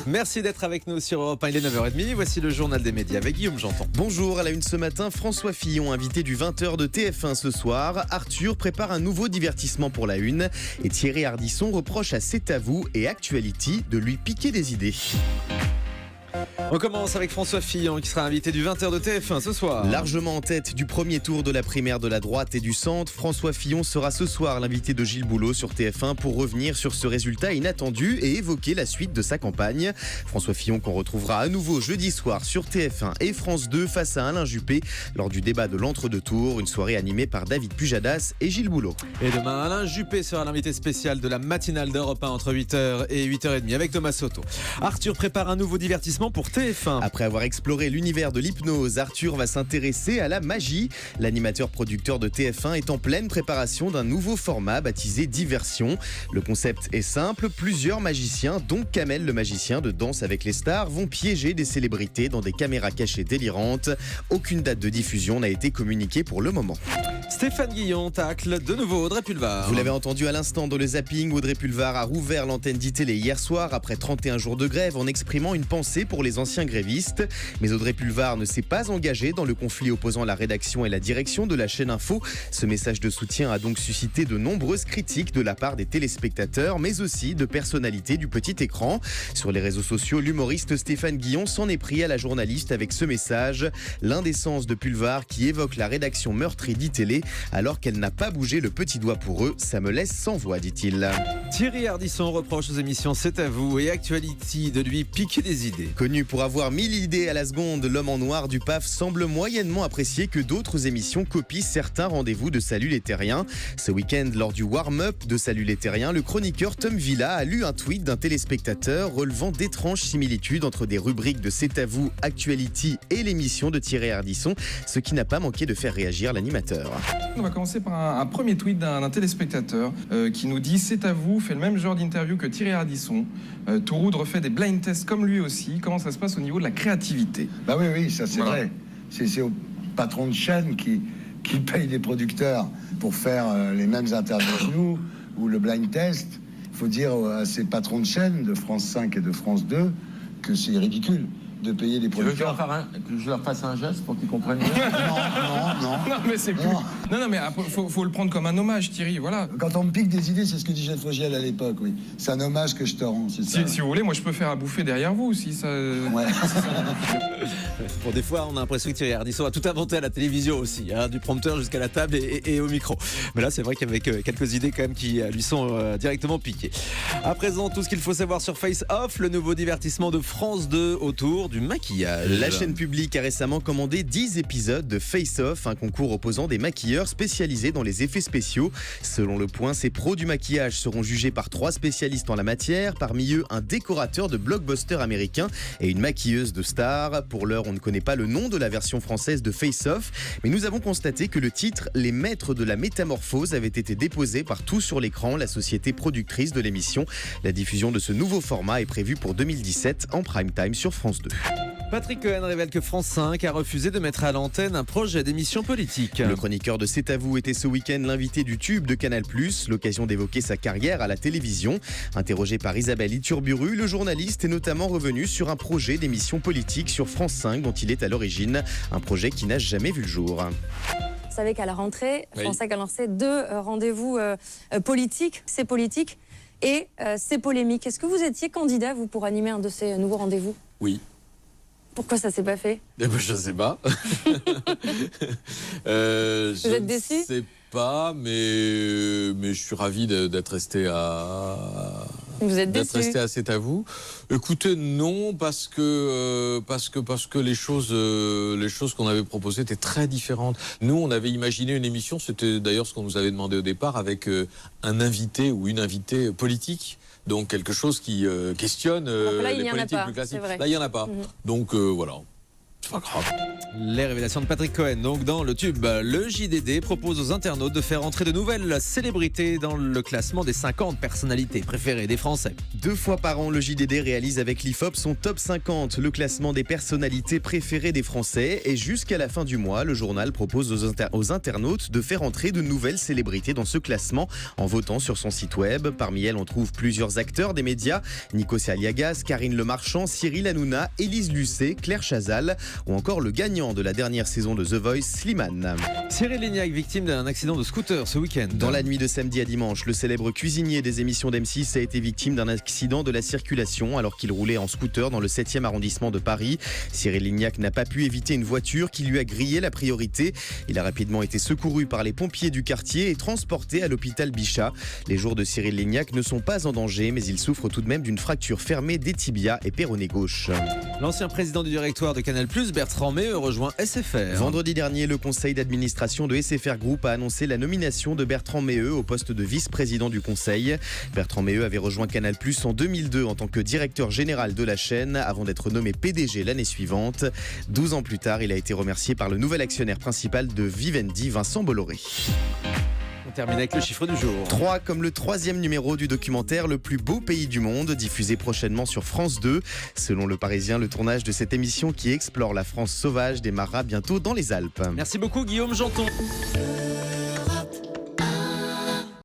Merci d'être avec nous sur Europe 1, il est 9h30. Voici le journal des médias avec Guillaume Janton. Bonjour, à la une ce matin, François Fillon, invité du 20h de TF1 ce soir. Arthur prépare un nouveau divertissement pour la une. Et Thierry Ardisson reproche à C'est à vous et Actuality de lui piquer des idées. On commence avec François Fillon qui sera invité du 20h de TF1 ce soir. Largement en tête du premier tour de la primaire de la droite et du centre, François Fillon sera ce soir l'invité de Gilles Boulot sur TF1 pour revenir sur ce résultat inattendu et évoquer la suite de sa campagne. François Fillon qu'on retrouvera à nouveau jeudi soir sur TF1 et France 2 face à Alain Juppé lors du débat de l'entre-deux tours, une soirée animée par David Pujadas et Gilles Boulot. Et demain, Alain Juppé sera l'invité spécial de la matinale d'Europe 1 entre 8h et 8h30 avec Thomas Soto. Arthur prépare un nouveau divertissement pour TF1. Après avoir exploré l'univers de l'hypnose, Arthur va s'intéresser à la magie. L'animateur-producteur de TF1 est en pleine préparation d'un nouveau format baptisé Diversion. Le concept est simple, plusieurs magiciens, dont Kamel le magicien de Danse avec les stars, vont piéger des célébrités dans des caméras cachées délirantes. Aucune date de diffusion n'a été communiquée pour le moment. Stéphane Guillon tacle de nouveau Audrey Pulvar. Vous l'avez entendu à l'instant dans le zapping, Audrey Pulvar a rouvert l'antenne d'ITélé hier soir après 31 jours de grève en exprimant une pensée pour les anciens grévistes. Mais Audrey Pulvar ne s'est pas engagée dans le conflit opposant la rédaction et la direction de la chaîne Info. Ce message de soutien a donc suscité de nombreuses critiques de la part des téléspectateurs, mais aussi de personnalités du petit écran. Sur les réseaux sociaux, l'humoriste Stéphane Guillon s'en est pris à la journaliste avec ce message. L'indécence de Pulvar qui évoque la rédaction meurtrie d'ITélé alors qu'elle n'a pas bougé le petit doigt pour eux. Ça me laisse sans voix, dit-il. Thierry Ardisson reproche aux émissions C'est à vous et Actuality de lui piquer des idées. Connu pour avoir 1000 idées à la seconde, l'homme en noir du PAF semble moyennement apprécié que d'autres émissions copient certains rendez-vous de Salut les Terriens. Ce week-end, lors du warm-up de Salut les Terriens, le chroniqueur Tom Villa a lu un tweet d'un téléspectateur relevant d'étranges similitudes entre des rubriques de C'est à vous, Actuality et l'émission de Thierry Ardisson, ce qui n'a pas manqué de faire réagir l'animateur. On va commencer par un premier tweet d'un téléspectateur qui nous dit « C'est à vous, fait le même genre d'interview que Thierry Ardisson. Touroud refait des blind tests comme lui aussi. Comment ça se passe au niveau de la créativité ?» Bah oui, ça c'est Voilà. vrai. C'est au patron de chaîne qui paye les producteurs pour faire les mêmes interviews que nous, ou le blind test. Il faut dire à ces patrons de chaîne de France 5 et de France 2 que c'est ridicule de payer les Tu veux que producteurs. je leur fasse un geste pour qu'ils comprennent bien? Non. Non, mais c'est plus... Non. Non, mais faut le prendre comme un hommage, Thierry, voilà. Quand on me pique des idées, c'est ce que dit Jean Fogiel à l'époque, oui. C'est un hommage que je te rends, c'est ça. Si vous voulez, moi je peux faire à bouffer derrière vous si ça... Ouais. Bon, des fois, on a l'impression que Thierry Ardisson a tout inventé à la télévision aussi, du prompteur jusqu'à la table et au micro. Mais là, c'est vrai qu'avec quelques idées quand même qui lui sont directement piquées. À présent, tout ce qu'il faut savoir sur Face Off, le nouveau divertissement de France 2 autour du maquillage. La chaîne publique a récemment commandé 10 épisodes de Face Off, un concours opposant des maquilleurs spécialisés dans les effets spéciaux. Selon Le Point, ces pros du maquillage seront jugés par 3 spécialistes en la matière, parmi eux un décorateur de blockbuster américain et une maquilleuse de stars. Pour l'heure, on ne connaît pas le nom de la version française de Face Off, mais nous avons constaté que le titre « Les maîtres de la métamorphose » avait été déposé par Tout sur l'écran, la société productrice de l'émission. La diffusion de ce nouveau format est prévue pour 2017 en prime time sur France 2. Patrick Cohen révèle que France 5 a refusé de mettre à l'antenne un projet d'émission politique. Le chroniqueur de C'est à vous était ce week-end l'invité du tube de Canal+, l'occasion d'évoquer sa carrière à la télévision. Interrogé par Isabelle Iturburu, le journaliste est notamment revenu sur un projet d'émission politique sur France 5 dont il est à l'origine, un projet qui n'a jamais vu le jour. Vous savez qu'à la rentrée, Oui. France 5 a lancé 2 rendez-vous politiques, c'est politique et c'est polémique. Est-ce que vous étiez candidat, vous, pour animer un de ces nouveaux rendez-vous? Oui. Pourquoi ça s'est pas fait? Eh ben, je sais pas. Vous êtes déçu? Je sais pas, mais je suis ravi d'être resté à... Vous êtes D'être déçu? resté à C'est à vous. Écoutez, non, parce que les choses qu'on avait proposées étaient très différentes. Nous, on avait imaginé une émission, c'était d'ailleurs ce qu'on nous avait demandé au départ, avec un invité ou une invitée politique. Donc quelque chose qui questionne là, il les n'y en a politiques pas, plus classiques. c'est vrai. Là, il n'y en a pas. Donc voilà. C'est pas grave. Les révélations de Patrick Cohen, donc dans le tube. Le JDD propose aux internautes de faire entrer de nouvelles célébrités dans le classement des 50 personnalités préférées des Français. 2 fois par an, le JDD réalise avec l'IFOP son top 50, le classement des personnalités préférées des Français. Et jusqu'à la fin du mois, le journal propose aux internautes de faire entrer de nouvelles célébrités dans ce classement en votant sur son site web. Parmi elles, on trouve plusieurs acteurs des médias, Nikos Aliagas, Karine Le Marchand, Cyril Hanouna, Élise Lucet, Claire Chazal ou encore le gagnant de la dernière saison de The Voice, Slimane. Cyril Lignac, victime d'un accident de scooter ce week-end. Dans la nuit de samedi à dimanche, le célèbre cuisinier des émissions d'M6 a été victime d'un accident de la circulation alors qu'il roulait en scooter dans le 7e arrondissement de Paris. Cyril Lignac n'a pas pu éviter une voiture qui lui a grillé la priorité. Il a rapidement été secouru par les pompiers du quartier et transporté à l'hôpital Bichat. Les jours de Cyril Lignac ne sont pas en danger, mais il souffre tout de même d'une fracture fermée des tibias et péroné gauche. L'ancien président du directoire de Canal+, Bertrand Meheux, rejoint SFR. Vendredi dernier, le conseil d'administration de SFR Group a annoncé la nomination de Bertrand Meheux au poste de vice-président du conseil. Bertrand Meheux avait rejoint Canal+ en 2002 en tant que directeur général de la chaîne avant d'être nommé PDG l'année suivante. 12 ans plus tard, il a été remercié par le nouvel actionnaire principal de Vivendi, Vincent Bolloré. On termine avec le chiffre du jour. 3 comme le 3e numéro du documentaire Le plus beau pays du monde, diffusé prochainement sur France 2. Selon Le Parisien, le tournage de cette émission qui explore la France sauvage démarrera bientôt dans les Alpes. Merci beaucoup Guillaume Janton.